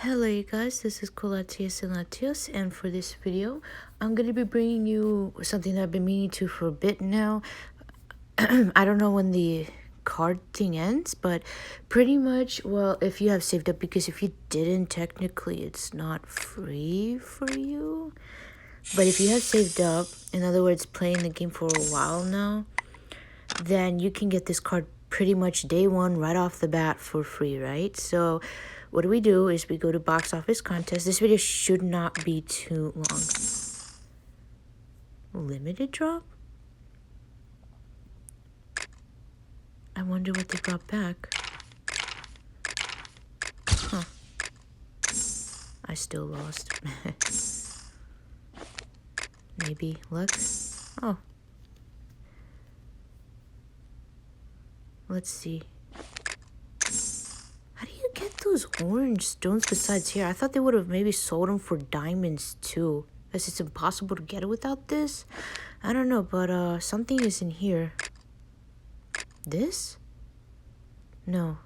Hello you guys, this is Colatius and Latios, and for this video, I'm going to be bringing you something that I've been meaning to for a bit now. I don't know when the card thing ends, but pretty much, well, if you have saved up, because if you didn't, technically it's not free for you. But if you have saved up, in other words, playing the game for a while now, then you can get this card pretty much day one right off the bat for free, right? So what we do is we go to box office contest. This video should not be too long. Limited drop? I wonder what they brought back. Huh. I still lost. Maybe luck? Oh. Let's see. How do you get those orange stones besides here? I thought they would have maybe sold them for diamonds too. Because it's impossible to get it without this? I don't know, but something is in here. This? No.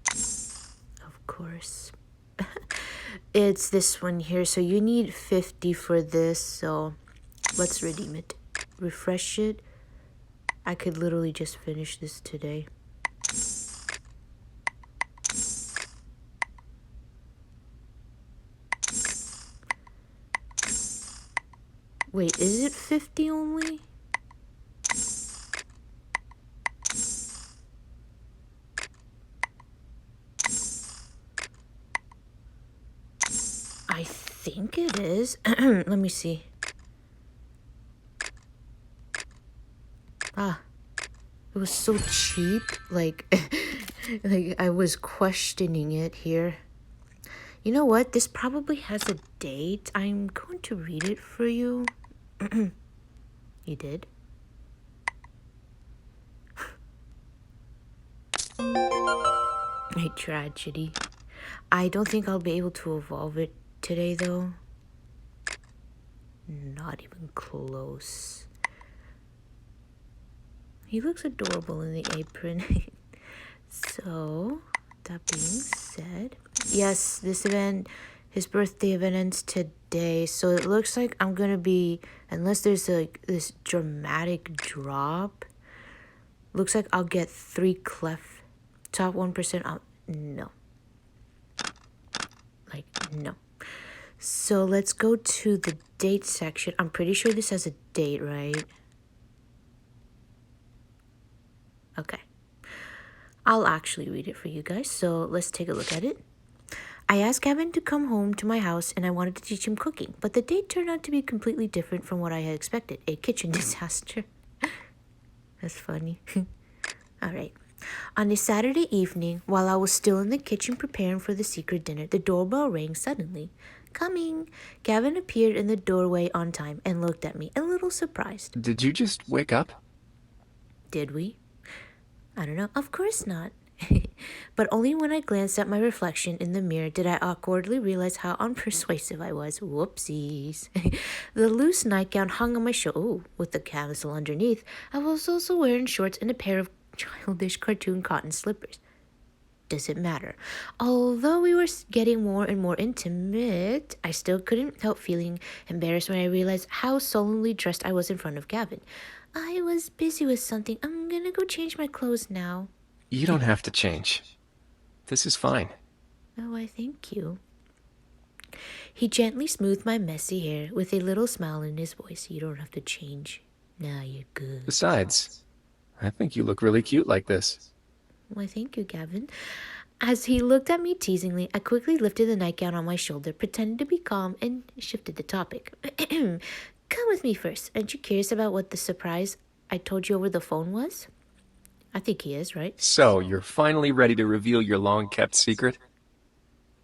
Of course. It's this one here. So you need 50 for this. So let's redeem it. Refresh it. I could literally just finish this today. Wait, is it 50 only? I think it is. Let me see. Ah, it was so cheap. Like I was questioning it here. You know what? This probably has a date. I'm going to read it for you. You did? A tragedy. I don't think I'll be able to evolve it today, though. Not even close. He looks adorable in the apron. So, that being said, yes, this event, his birthday event ends today. So it looks like I'm gonna be, unless there's like this dramatic drop, looks like I'll get 3 clef. Top 1% out. No. Like, no. So let's go to the date section. I'm pretty sure this has a date, right? Okay. I'll actually read it for you guys, so let's take a look at it. I asked Gavin to come home to my house and I wanted to teach him cooking, but the date turned out to be completely different from what I had expected. A kitchen disaster. That's funny. Alright. On a Saturday evening, while I was still in the kitchen preparing for the secret dinner, the doorbell rang suddenly. Coming. Gavin appeared in the doorway on time and looked at me, a little surprised. Did you just wake up? Did we? I don't know. Of course not. But only when I glanced at my reflection in the mirror did I awkwardly realize how unpersuasive I was. Whoopsies. The loose nightgown hung on my shoulder, with the camisole underneath. I was also wearing shorts and a pair of childish cartoon cotton slippers. Does it matter? Although we were getting more and more intimate, I still couldn't help feeling embarrassed when I realized how solemnly dressed I was in front of Gavin. I was busy with something. I'm gonna go change my clothes now. You don't have to change. This is fine. Oh, I thank you. He gently smoothed my messy hair with a little smile in his voice. You don't have to change. Nah, you're good. Besides, I think you look really cute like this. Why, thank you, Gavin. As he looked at me teasingly, I quickly lifted the nightgown on my shoulder, pretended to be calm, and shifted the topic. Come with me first. Aren't you curious about what the surprise I told you over the phone was? I think he is, right? So, you're finally ready to reveal your long-kept secret?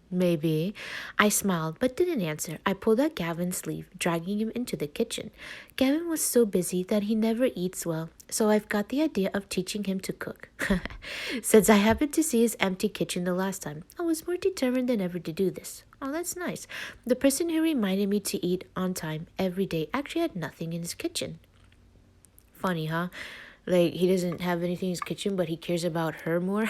Maybe. I smiled, but didn't answer. I pulled at Gavin's sleeve, dragging him into the kitchen. Gavin was so busy that he never eats well, so I've got the idea of teaching him to cook. Since I happened to see his empty kitchen the last time, I was more determined than ever to do this. Oh, that's nice. The person who reminded me to eat on time every day actually had nothing in his kitchen. Funny, huh? Like, he doesn't have anything in his kitchen, but he cares about her more.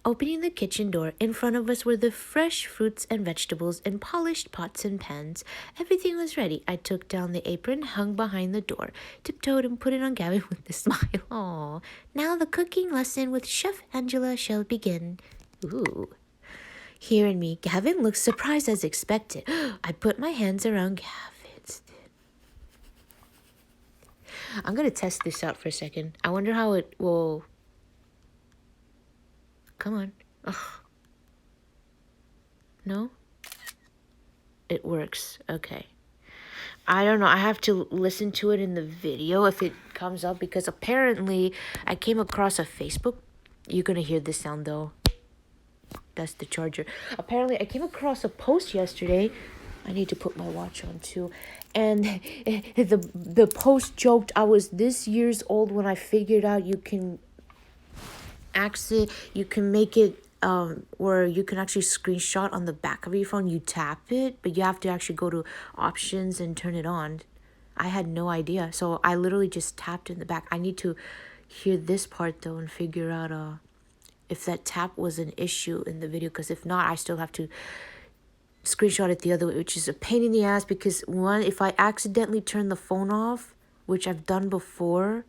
Opening the kitchen door, in front of us were the fresh fruits and vegetables in polished pots and pans. Everything was ready. I took down the apron hung behind the door, tiptoed and put it on Gavin with a smile. Aw. Now the cooking lesson with Chef Angela shall begin. Ooh. Hearing me, Gavin looked surprised as expected. I put my hands around Gavin's. I'm going to test this out for a second. I wonder how it will... Come on. Ugh. No? It works. Okay. I don't know. I have to listen to it in the video if it comes up, because apparently I came across a Facebook. You're going to hear this sound though. That's the charger. Apparently I came across a post yesterday. I need to put my watch on too. And the post joked I was this years old when I figured out you can make it where you can actually screenshot on the back of your phone. You tap it, but you have to actually go to options and turn it on. I had no idea. So I literally just tapped in the back. I need to hear this part though and figure out if that tap was an issue in the video, because if not, I still have to screenshot it the other way, which is a pain in the ass, because one, if I accidentally turn the phone off, which I've done before,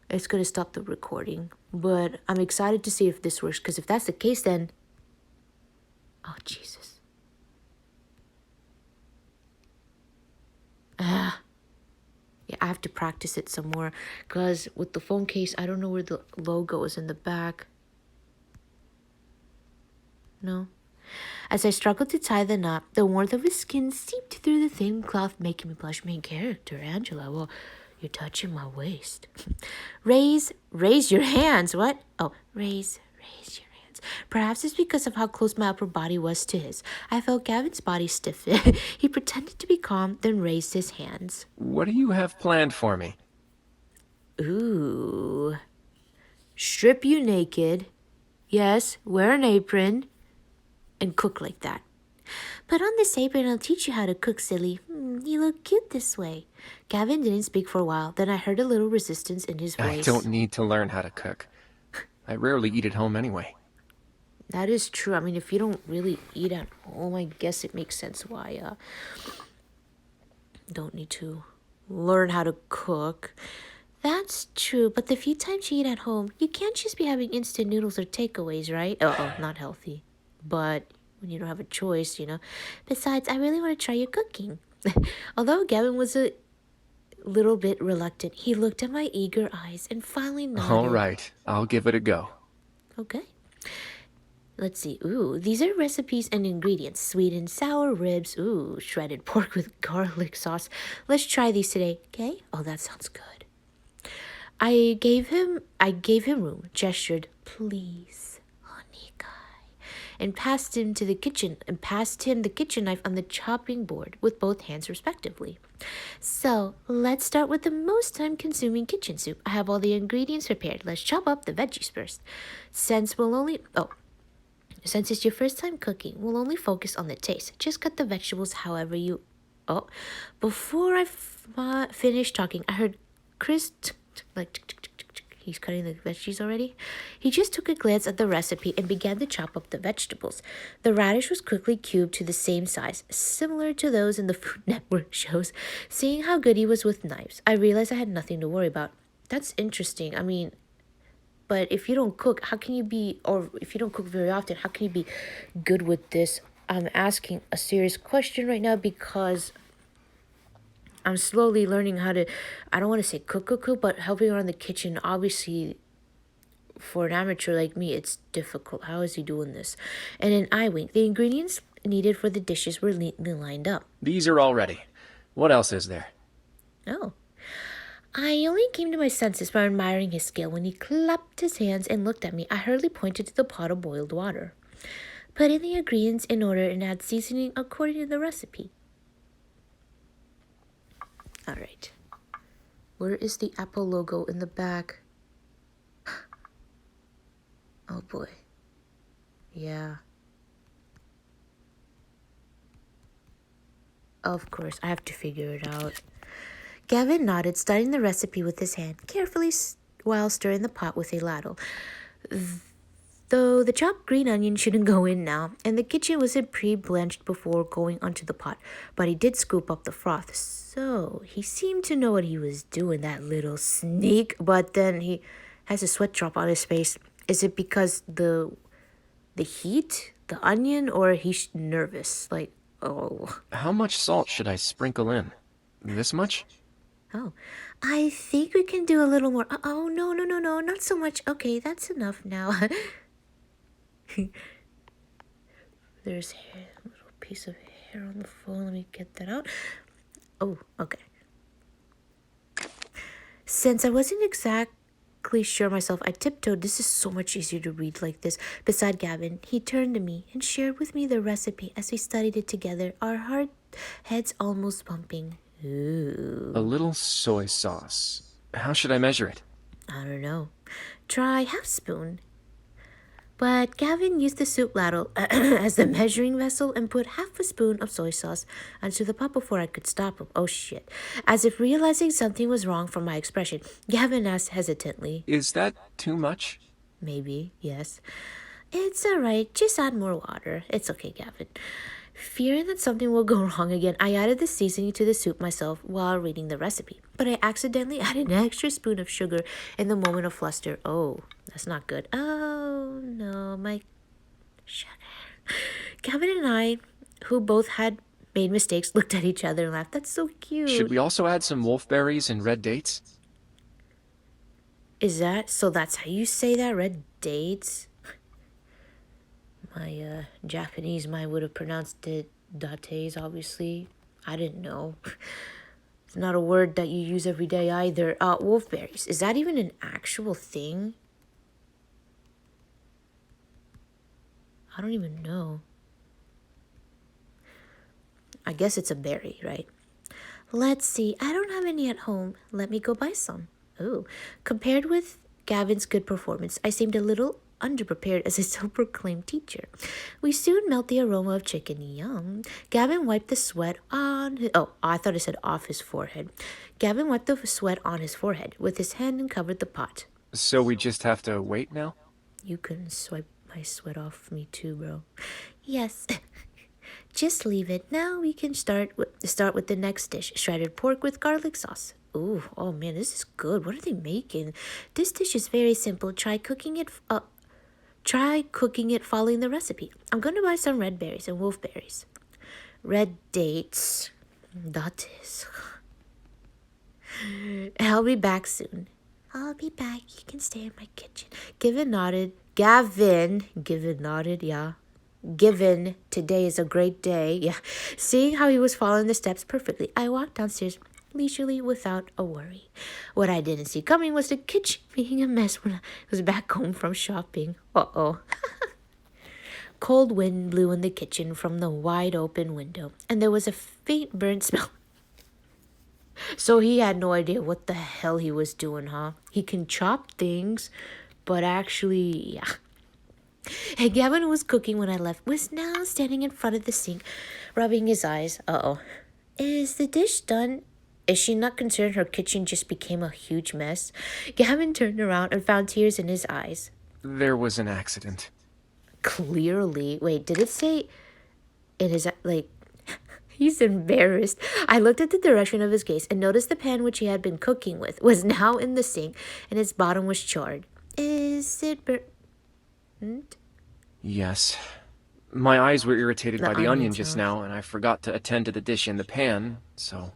it's going to stop the recording. But I'm excited to see if this works, because if that's the case, then... Oh, Jesus. Yeah, I have to practice it some more, because with the phone case, I don't know where the logo is in the back. No. As I struggled to tie the knot, the warmth of his skin seeped through the thin cloth, making me blush. Main character, Angela. Well, you're touching my waist. Raise your hands. What? Oh, raise your hands. Perhaps it's because of how close my upper body was to his. I felt Gavin's body stiffen. He pretended to be calm, then raised his hands. What do you have planned for me? Ooh. Strip you naked. Yes, wear an apron. And cook like that. Put on this apron and I'll teach you how to cook, silly. You look cute this way. Gavin didn't speak for a while. Then I heard a little resistance in his voice. I don't need to learn how to cook. I rarely eat at home anyway. That is true. I mean, if you don't really eat at home, I guess it makes sense why don't need to learn how to cook. That's true, but the few times you eat at home, you can't just be having instant noodles or takeaways, right? Oh, not healthy. But when you don't have a choice, Besides, I really want to try your cooking. Although Gavin was a little bit reluctant, he looked at my eager eyes and finally nodded. All right, I'll give it a go. Okay. Let's see. Ooh, these are recipes and ingredients. Sweet and sour ribs. Ooh, shredded pork with garlic sauce. Let's try these today, okay? Oh, that sounds good. I gave him room, gestured, please, honey guy, and passed him the kitchen knife on the chopping board with both hands respectively. So let's start with the most time-consuming kitchen soup. I have all the ingredients prepared. Let's chop up the veggies first. Since it's your first time cooking, we'll only focus on the taste. Just cut the vegetables however you... Oh, before I finished talking, I heard Chris... He's cutting the veggies already. He just took a glance at the recipe and began to chop up the vegetables. The radish was quickly cubed to the same size, similar to those in the Food Network shows. Seeing how good he was with knives, I realized I had nothing to worry about. That's interesting. I mean, but if you don't cook, how can you be, or if you don't cook very often, how can you be good with this? I'm asking a serious question right now because I'm slowly learning how to, I don't want to say cook, but helping around the kitchen. Obviously, for an amateur like me, it's difficult. How is he doing this? And then I wink. The ingredients needed for the dishes were neatly lined up. These are all ready. What else is there? Oh. I only came to my senses by admiring his skill when he clapped his hands and looked at me. I hurriedly pointed to the pot of boiled water. Put in the ingredients in order and add seasoning according to the recipe. All right. Where is the Apple logo in the back? Oh boy. Yeah. Of course, I have to figure it out. Gavin nodded, studying the recipe with his hand, carefully while stirring the pot with a ladle. Though the chopped green onion shouldn't go in now, and the kitchen wasn't pre-blanched before going onto the pot, but he did scoop up the froth. So he seemed to know what he was doing, that little sneak. But then he has a sweat drop on his face. Is it because the heat, the onion, or he's nervous? Like, oh. How much salt should I sprinkle in? This much? Oh, I think we can do a little more. Oh, no, no, no, no, not so much. Okay, that's enough now. There's a little piece of hair on the phone. Let me get that out. Oh, okay. Since I wasn't exactly sure myself, I tiptoed. This is so much easier to read like this. Beside Gavin, he turned to me and shared with me the recipe as we studied it together, our heads almost pumping. Ooh. A little soy sauce. How should I measure it? I don't know. Try half spoon. But Gavin used the soup ladle as the measuring vessel and put half a spoon of soy sauce onto the pot before I could stop him. Oh shit. As if realizing something was wrong from my expression, Gavin asked hesitantly. Is that too much? Maybe, yes. It's alright, just add more water. It's okay, Gavin. Fearing that something will go wrong again, I added the seasoning to the soup myself while reading the recipe. But I accidentally added an extra spoon of sugar in the moment of fluster. Oh, that's not good. Oh, no, my sugar. Gavin and I, who both had made mistakes, looked at each other and laughed. That's so cute. Should we also add some wolfberries and red dates? Is that, so that's how you say that? Red dates? My Japanese mind would have pronounced it dates, obviously. I didn't know. It's not a word that you use every day either. Wolfberries. Is that even an actual thing? I don't even know. I guess it's a berry, right? Let's see. I don't have any at home. Let me go buy some. Ooh. Compared with Gavin's good performance, I seemed a little underprepared as a self-proclaimed teacher. We soon melt the aroma of chicken. Yum. Gavin wiped the sweat on his... Oh, I thought it said off his forehead. Gavin wiped the sweat on his forehead with his hand and covered the pot. So we just have to wait now? You can swipe my sweat off me too, bro. Yes. Just leave it. Now we can start with the next dish. Shredded pork with garlic sauce. Ooh, oh man, this is good. What are they making? This dish is very simple. Try cooking it following the recipe. I'm going to buy some red berries and wolfberries. Red dates. That is. I'll be back soon. I'll be back. You can stay in my kitchen. Gavin nodded, yeah. Given today is a great day. Yeah. Seeing how he was following the steps perfectly, I walked downstairs leisurely without a worry. What I didn't see coming was the kitchen being a mess when I was back home from shopping. Uh-oh. Cold wind blew in the kitchen from the wide open window, and there was a faint burnt smell. So he had no idea what the hell he was doing, huh? He can chop things, but actually, yeah. And Gavin was cooking when I left, was now standing in front of the sink, rubbing his eyes. Uh-oh. Is the dish done? Is she not concerned her kitchen just became a huge mess? Gavin turned around and found tears in his eyes. There was an accident. Clearly. Wait, did it say in his, like... He's embarrassed. I looked at the direction of his gaze and noticed the pan which he had been cooking with was now in the sink and its bottom was charred. Is it burnt? Yes. My eyes were irritated by the onion onions, just huh? now, and I forgot to attend to the dish in the pan, so...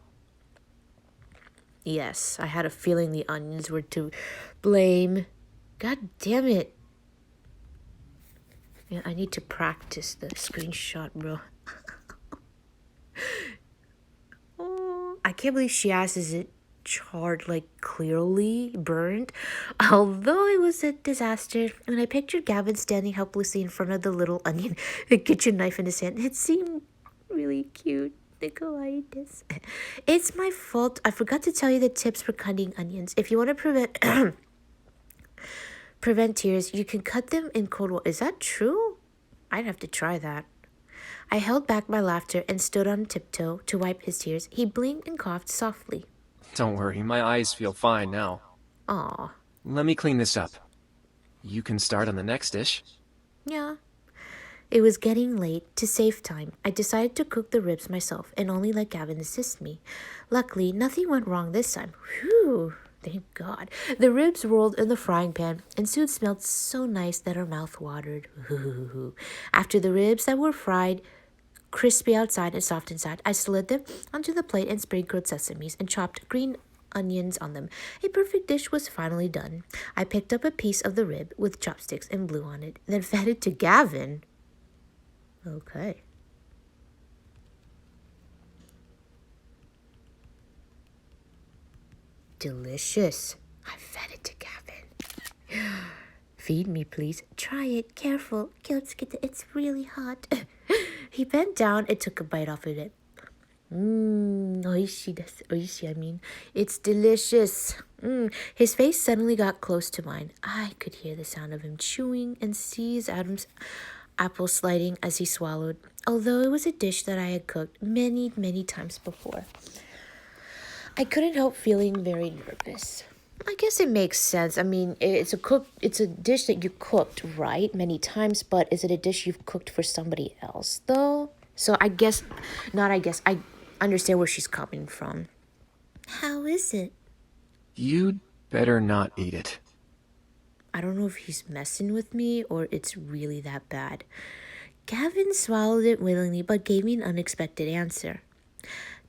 Yes, I had a feeling the onions were to blame. God damn it. Yeah, I need to practice the screenshot, bro. Oh, I can't believe she asked, is it charred, like clearly burned? Although it was a disaster, when I pictured Gavin standing helplessly in front of the little onion, a kitchen knife in his hand, it seemed really cute. It's my fault. I forgot to tell you the tips for cutting onions. If you want to prevent tears, you can cut them in cold water. Is that true? I'd have to try that. I held back my laughter and stood on tiptoe to wipe his tears. He blinked and coughed softly. Don't worry, my eyes feel fine now. Aw. Let me clean this up. You can start on the next dish. Yeah. It was getting late. To save time, I decided to cook the ribs myself and only let Gavin assist me. Luckily, nothing went wrong this time. Whew! Thank God. The ribs rolled in the frying pan and soon smelled so nice that our mouth watered. After the ribs that were fried, crispy outside and soft inside, I slid them onto the plate and sprinkled sesames and chopped green onions on them. A perfect dish was finally done. I picked up a piece of the rib with chopsticks and blew on it, then fed it to Gavin. Okay. Delicious. I fed it to Gavin. Feed me, please. Try it. Careful. It's really hot. He bent down and took a bite off of it. Oishi desu. Oishi, I mean. It's delicious. His face suddenly got close to mine. I could hear the sound of him chewing and see his Adam's apple sliding as he swallowed, although it was a dish that I had cooked many, many times before. I couldn't help feeling very nervous. I guess it makes sense. I mean, it's a dish that you cooked, right? Many times, but is it a dish you've cooked for somebody else though? So I guess I understand where she's coming from. How is it? You'd better not eat it. I don't know if he's messing with me or it's really that bad. Gavin swallowed it willingly but gave me an unexpected answer.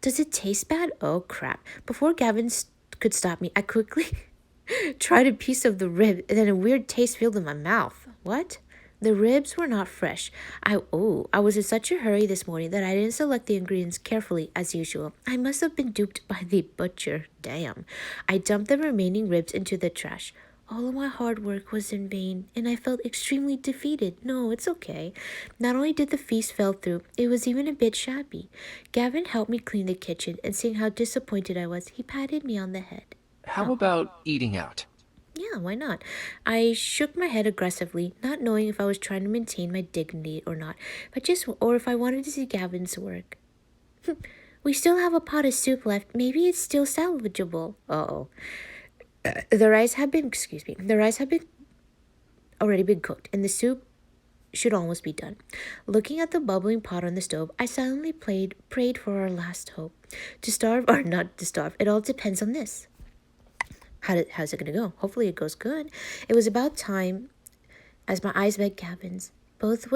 Does it taste bad? Oh crap. Before Gavin could stop me, I quickly tried a piece of the rib and then a weird taste filled in my mouth. What? The ribs were not fresh. I was in such a hurry this morning that I didn't select the ingredients carefully as usual. I must have been duped by the butcher. Damn. I dumped the remaining ribs into the trash. All of my hard work was in vain, and I felt extremely defeated. No, it's okay. Not only did the feast fell through, it was even a bit shabby. Gavin helped me clean the kitchen, and seeing how disappointed I was, he patted me on the head. How about eating out? Yeah, why not? I shook my head aggressively, not knowing if I was trying to maintain my dignity or not, or if I wanted to see Gavin's work. We still have a pot of soup left. Maybe it's still salvageable. Uh-oh. The rice had been already been cooked, and the soup should almost be done. Looking at the bubbling pot on the stove, I silently prayed for our last hope. To starve or not to starve, it all depends on this. How's it gonna go? Hopefully it goes good. It was about time as my eyes met Gavin's. Both of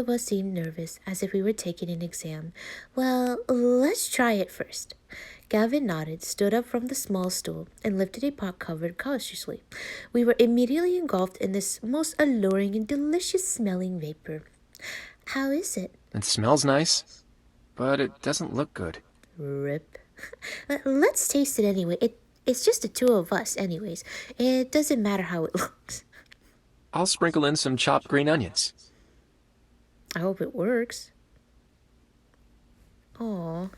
us seemed nervous, as if we were taking an exam. Well, let's try it first. Gavin nodded, stood up from the small stool, and lifted a pot covered cautiously. We were immediately engulfed in this most alluring and delicious-smelling vapor. How is it? It smells nice, but it doesn't look good. Rip. Let's taste it anyway. It's just the two of us anyways. It doesn't matter how it looks. I'll sprinkle in some chopped green onions. I hope it works. Aw.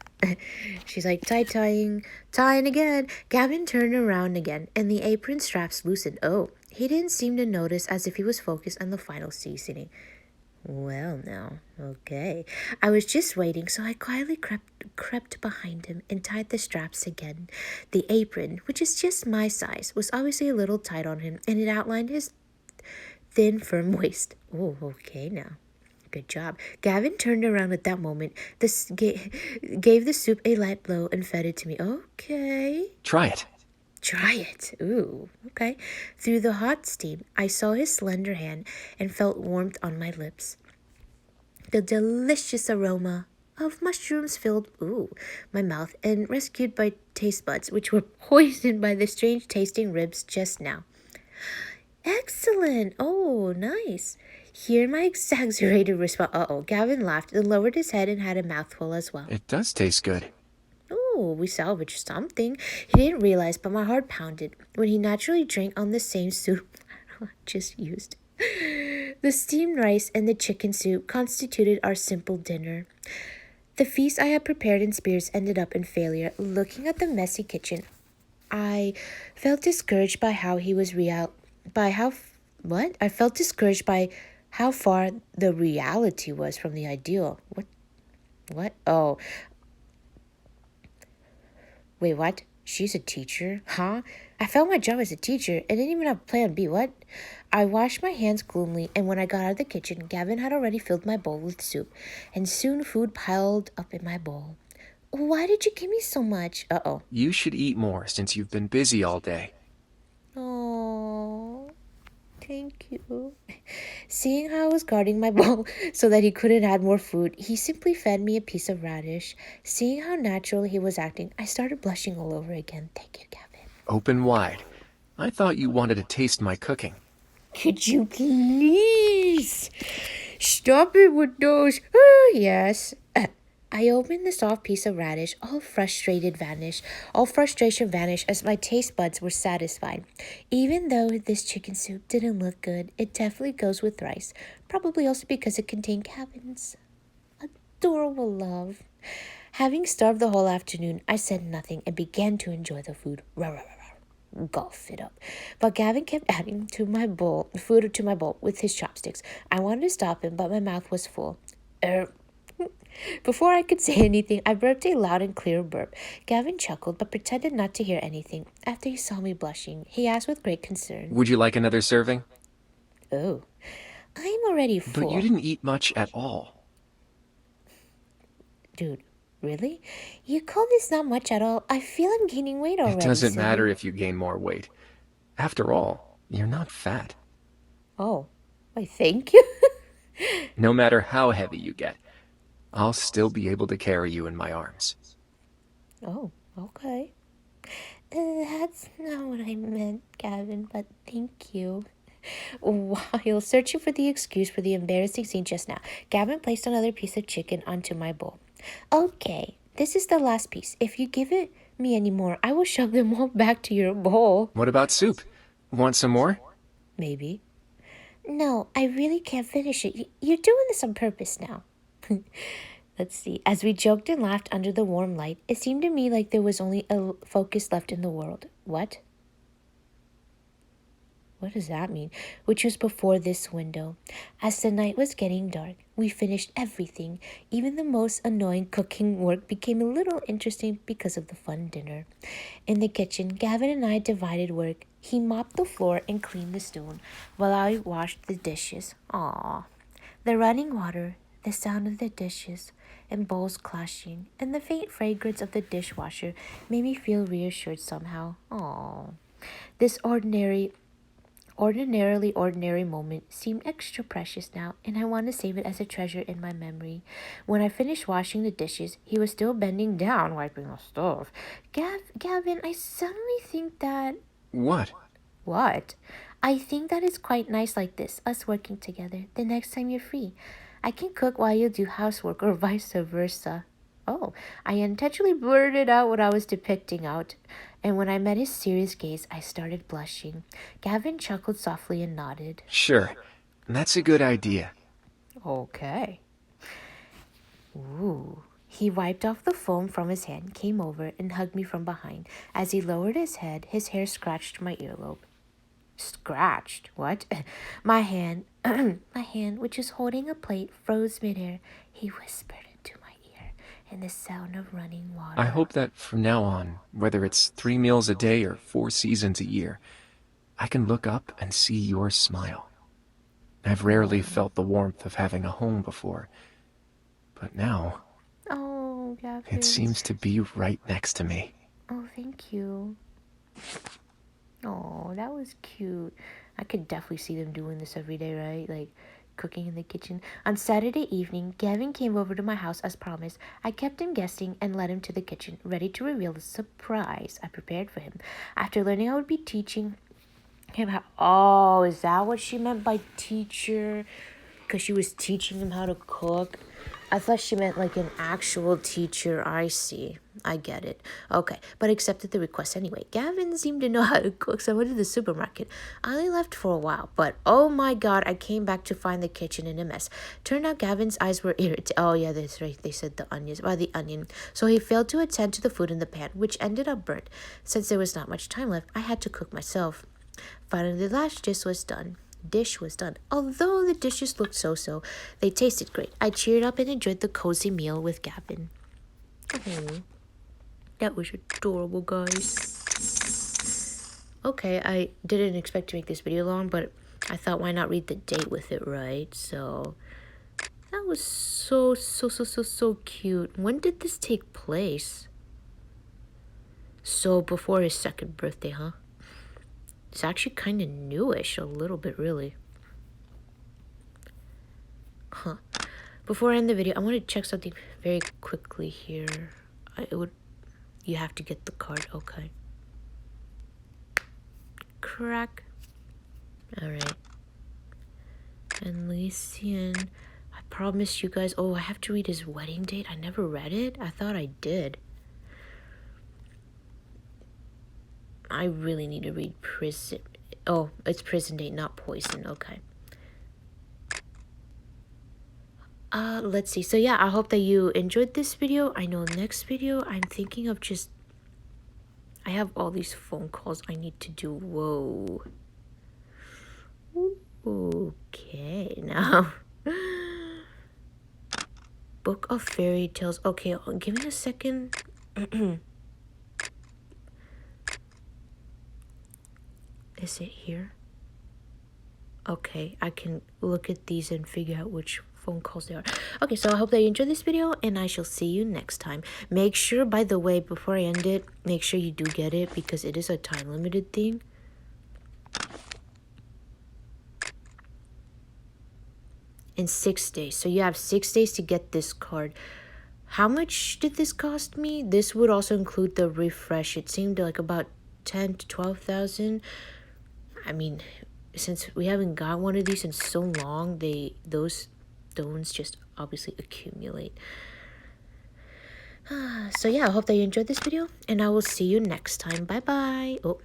She's like, tying again. Gavin turned around again, and the apron straps loosened. Oh, he didn't seem to notice, as if he was focused on the final seasoning. Well, now, okay. I was just waiting, so I quietly crept behind him and tied the straps again. The apron, which is just my size, was obviously a little tight on him, and it outlined his thin, firm waist. Oh, okay now. Good job. Gavin turned around at that moment, gave the soup a light blow, and fed it to me. Okay. Try it. Try it. Ooh, okay. Through the hot steam, I saw his slender hand and felt warmth on my lips. The delicious aroma of mushrooms filled my mouth and rescued my taste buds, which were poisoned by the strange tasting ribs just now. Excellent. Oh, nice. Hear my exaggerated response. Gavin laughed and lowered his head and had a mouthful as well. It does taste good. Oh, we salvaged something. He didn't realize, but my heart pounded when he naturally drank on the same soup I just used. The steamed rice and the chicken soup constituted our simple dinner. The feast I had prepared in spirits ended up in failure. Looking at the messy kitchen, I felt discouraged by how I felt discouraged by how far the reality was from the ideal. What? Oh. Wait, what? She's a teacher? Huh? I failed my job as a teacher and didn't even have plan B. What? I washed my hands gloomily, and when I got out of the kitchen, Gavin had already filled my bowl with soup, and soon food piled up in my bowl. Why did you give me so much? Uh-oh. You should eat more since you've been busy all day. Oh, thank you. Seeing how I was guarding my bowl so that he couldn't add more food, he simply fed me a piece of radish. Seeing how natural he was acting, I started blushing all over again. Thank you, Gavin. Open wide. I thought you wanted to taste my cooking. Could you please stop it with those? Oh, yes. I opened the soft piece of radish. All frustration vanished as my taste buds were satisfied. Even though this chicken soup didn't look good, it definitely goes with rice. Probably also because it contained Gavin's adorable love. Having starved the whole afternoon, I said nothing and began to enjoy the food. Gulp it up. But Gavin kept adding food to my bowl with his chopsticks. I wanted to stop him, but my mouth was full. Before I could say anything, I burped a loud and clear burp. Gavin chuckled, but pretended not to hear anything. After he saw me blushing, he asked with great concern, Would you like another serving? Oh, I'm already full. But you didn't eat much at all. Dude, really? You call this not much at all? I feel I'm gaining weight already. It doesn't matter if you gain more weight. After all, you're not fat. Oh, why, thank you. No matter how heavy you get, I'll still be able to carry you in my arms. Oh, okay. That's not what I meant, Gavin, but thank you. While searching for the excuse for the embarrassing scene just now, Gavin placed another piece of chicken onto my bowl. Okay, this is the last piece. If you give it me any more, I will shove them all back to your bowl. What about soup? Want some more? Maybe. No, I really can't finish it. You're doing this on purpose now. Let's see. As we joked and laughed under the warm light, it seemed to me like there was only a focus left in the world. What? What does that mean? Which was before this window. As the night was getting dark, we finished everything. Even the most annoying cooking work became a little interesting because of the fun dinner. In the kitchen, Gavin and I divided work. He mopped the floor and cleaned the stone, while I washed the dishes. Aww. The running water, the sound of the dishes and bowls clashing, and the faint fragrance of the dishwasher made me feel reassured somehow. Aww. This ordinary moment seemed extra precious now, and I want to save it as a treasure in my memory. When I finished washing the dishes, he was still bending down, wiping the stove. Gavin, I suddenly think that... What? What? I think that it's quite nice like this, us working together, the next time you're free. I can cook while you do housework, or vice versa. Oh, I intentionally blurted out what I was depicting out, and when I met his serious gaze, I started blushing. Gavin chuckled softly and nodded. Sure, that's a good idea. Okay. Ooh. He wiped off the foam from his hand, came over, and hugged me from behind. As he lowered his head, his hair scratched my earlobe. Scratched? What? My hand, which was holding a plate, froze midair. He whispered into my ear, and the sound of running water. I hope that from now on, whether it's 3 meals a day or 4 seasons a year, I can look up and see your smile. I've rarely felt the warmth of having a home before, but now... Oh, Gavin. It seems to be right next to me. Oh, thank you. Oh, that was cute. I could definitely see them doing this every day, right? Like, cooking in the kitchen. On Saturday evening, Gavin came over to my house as promised. I kept him guessing and led him to the kitchen, ready to reveal the surprise I prepared for him. After learning I would be teaching him how... Oh, is that what she meant by teacher? Because she was teaching him how to cook? I thought she meant like an actual teacher. I see. I get it. Okay, but accepted the request anyway. Gavin seemed to know how to cook, so I went to the supermarket. I only left for a while, but oh my god, I came back to find the kitchen in a mess. Turned out Gavin's eyes were irritated. Oh yeah, that's right. They said the onions. Well, the onion. So he failed to attend to the food in the pan, which ended up burnt. Since there was not much time left, I had to cook myself. Finally, the last dish was done. Although the dishes looked so-so, they tasted great. I cheered up and enjoyed the cozy meal with Gavin. Oh, that was adorable, guys. Okay, I didn't expect to make this video long, but I thought why not read the date with it, right? So that was so cute. When did this take place? So before his second birthday, huh? It's actually kind of newish, a little bit, really. Huh. Before I end the video, I want to check something very quickly here. You have to get the card, okay. Crack. Alright. And Lysian, I promised you guys, oh, I have to read his wedding date. I never read it. I thought I did. I really need to read prison. Oh, it's prison date, not poison. Okay. Let's see. So yeah, I hope that you enjoyed this video. I know next video, I'm thinking of just... I have all these phone calls I need to do. Whoa. Okay, now. Book of Fairy Tales. Okay, give me a second. Is it here? Okay, I can look at these and figure out which phone calls they are. Okay, so I hope that you enjoyed this video, and I shall see you next time. Make sure, by the way, before I end it, make sure you do get it, because it is a time-limited thing. In 6 days. So you have 6 days to get this card. How much did this cost me? This would also include the refresh. It seemed like about 10 to 12,000. I mean, since we haven't got one of these in so long, those stones just obviously accumulate. So yeah, I hope that you enjoyed this video, and I will see you next time. Bye bye. Oh.